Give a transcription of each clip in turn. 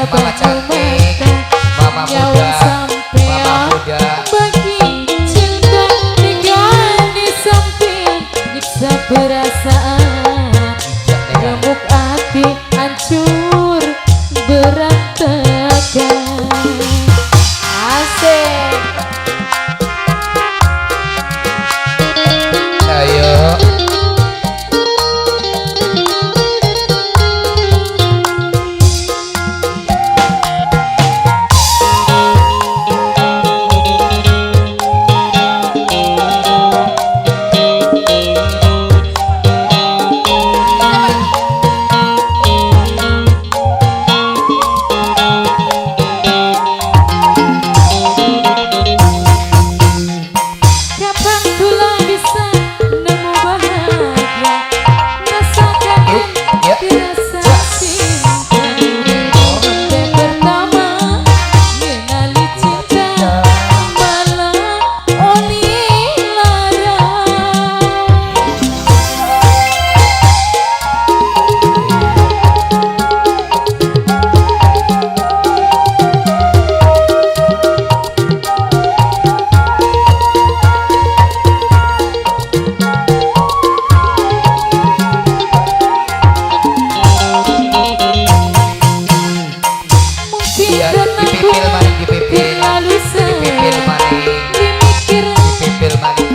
Mama cantik, mama muda, bagi cinta dengan di samping nyiksa perasaan, remuk hati hancur berantakan. Asik. ayo.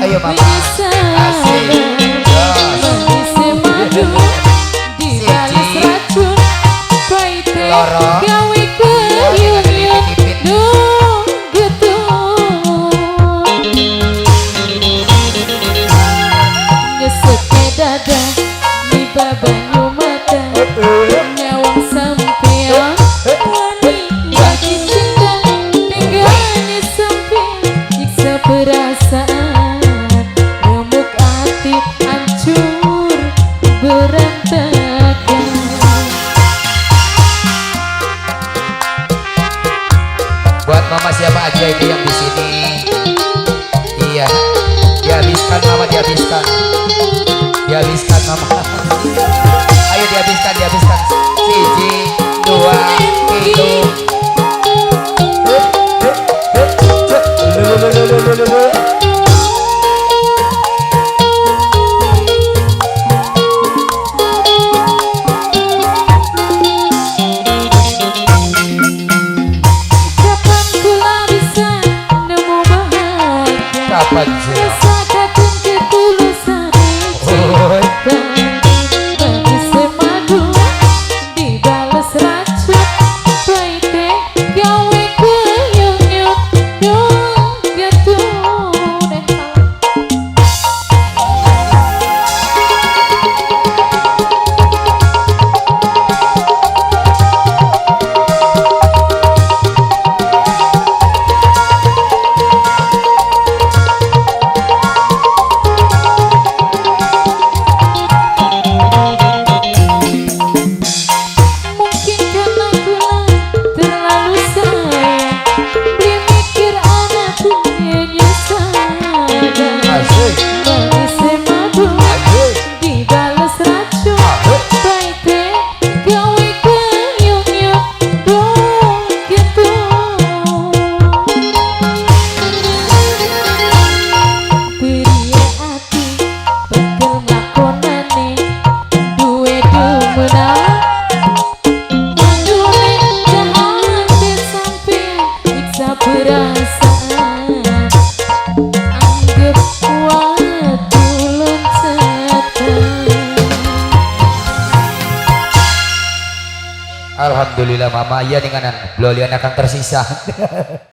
Ayo mama, asik, loro, dada di babanyu mata nyawang sampean wani bagi cinta tinggalnya sampai nyiksa perasaan, remuk hati hancur berantakan. buat mama siapa aja ini yang di sini? Iya, dihabiskan mama, dihabiskan mama. Ayo dihabiskan. Siji, dua, tiga. Kapan pula bisa nemu bahagia? Kapan sih? Rasakan ketulusan bagi semadu dibalas racun baite gawe kuyung-yung jatuh deh. Alhamdulillah mama, iya dengan blolian akan tersisa.